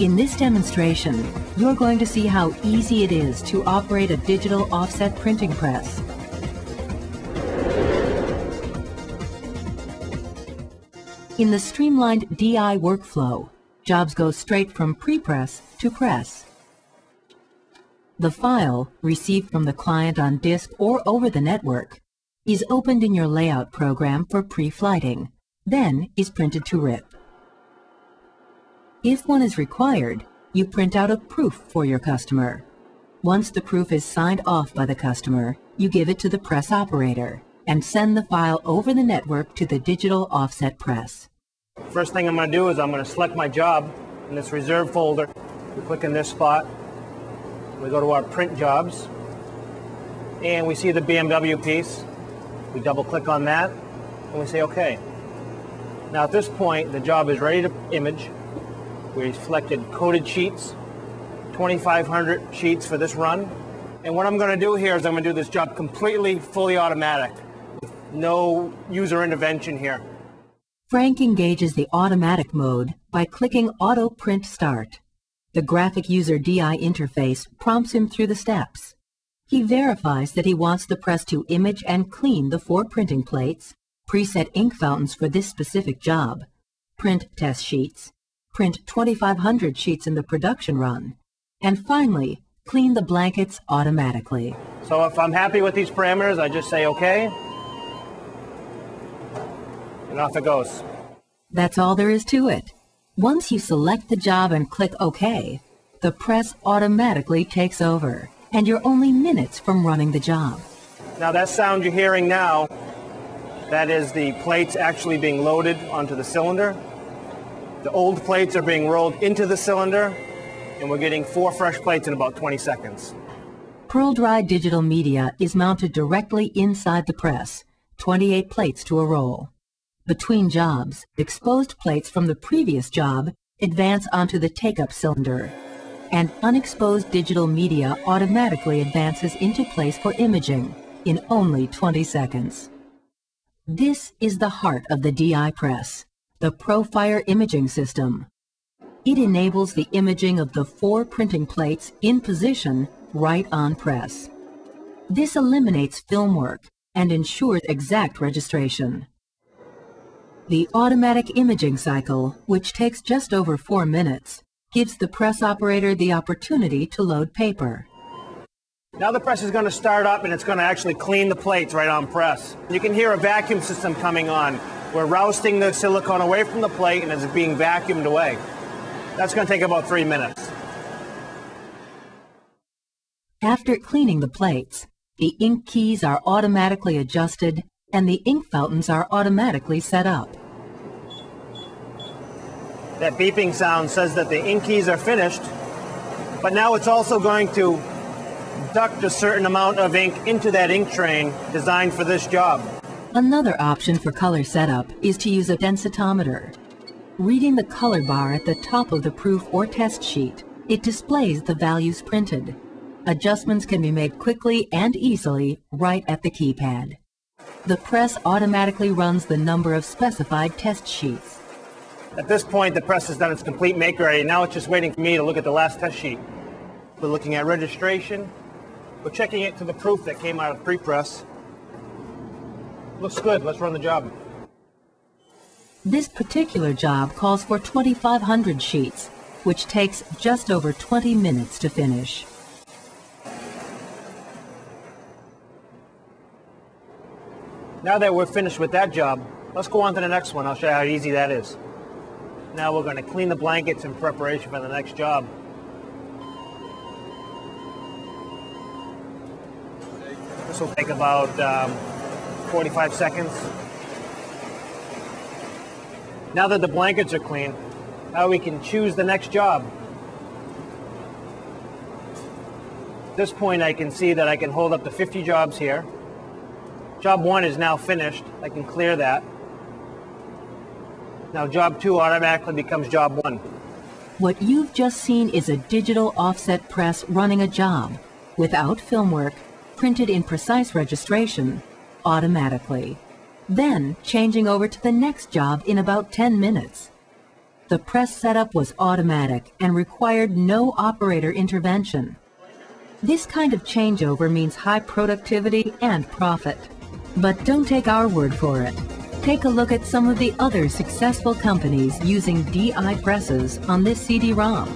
In this demonstration, you're going to see how easy it is to operate a digital offset printing press. In the streamlined DI workflow, jobs go straight from pre-press to press. The file, received from the client on disk or over the network, is opened in your layout program for pre-flighting, then is printed to rip. If one is required, you print out a proof for your customer. Once the proof is signed off by the customer, you give it to the press operator and send the file over the network to the digital offset press. First thing I'm going to do is I'm going to select my job in this reserve folder. We click in this spot. We go to our print jobs and we see the BMW piece. We double click on that and we say OK. Now at this point the job is ready to image. We selected coded sheets, 2,500 sheets for this run. And what I'm going to do here is I'm going to do this job completely, fully automatic, with no user intervention here. Frank engages the automatic mode by clicking Auto Print Start. The graphic user DI interface prompts him through the steps. He verifies that he wants the press to image and clean the 4 printing plates, preset ink fountains for this specific job, print test sheets, print 2,500 sheets in the production run, and finally, clean the blankets automatically. So if I'm happy with these parameters, I just say OK, and off it goes. That's all there is to it. Once you select the job and click OK, the press automatically takes over, and you're only minutes from running the job. Now that sound you're hearing now, that is the plates actually being loaded onto the cylinder. The old plates are being rolled into the cylinder, and we're getting 4 fresh plates in about 20 seconds. Pearl-dry digital media is mounted directly inside the press, 28 plates to a roll. Between jobs, exposed plates from the previous job advance onto the take-up cylinder, and unexposed digital media automatically advances into place for imaging in only 20 seconds. This is the heart of the DI press, the ProFire imaging system. It enables the imaging of the 4 printing plates in position right on press. This eliminates film work and ensures exact registration. The automatic imaging cycle, which takes just over 4 minutes, gives the press operator the opportunity to load paper. Now the press is going to start up and it's going to actually clean the plates right on press. You can hear a vacuum system coming on. We're rousting the silicone away from the plate and it's being vacuumed away. That's going to take about 3 minutes. After cleaning the plates, the ink keys are automatically adjusted and the ink fountains are automatically set up. That beeping sound says that the ink keys are finished, but now it's also going to duct a certain amount of ink into that ink train designed for this job. Another option for color setup is to use a densitometer. Reading the color bar at the top of the proof or test sheet, it displays the values printed. Adjustments can be made quickly and easily right at the keypad. The press automatically runs the number of specified test sheets. At this point, the press has done its complete make ready. Now it's just waiting for me to look at the last test sheet. We're looking at registration. We're checking it to the proof that came out of pre-press. Looks good. Let's run the job. This particular job calls for 2,500 sheets, which takes just over 20 minutes to finish. Now that we're finished with that job, let's go on to the next one. I'll show you how easy that is. Now we're going to clean the blankets in preparation for the next job. This will take about 45 seconds. Now that the blankets are clean, now we can choose the next job. At this point I can see that I can hold up to 50 jobs here. Job 1 is now finished. I can clear that. Now job 2 automatically becomes job 1. What you've just seen is a digital offset press running a job, without film work, printed in precise registration, automatically. Then changing over to the next job in about 10 minutes. the press setup was automatic and required no operator intervention. This kind of changeover means high productivity and profit. But don't take our word for it. Take a look at some of the other successful companies using DI presses on this CD-ROM.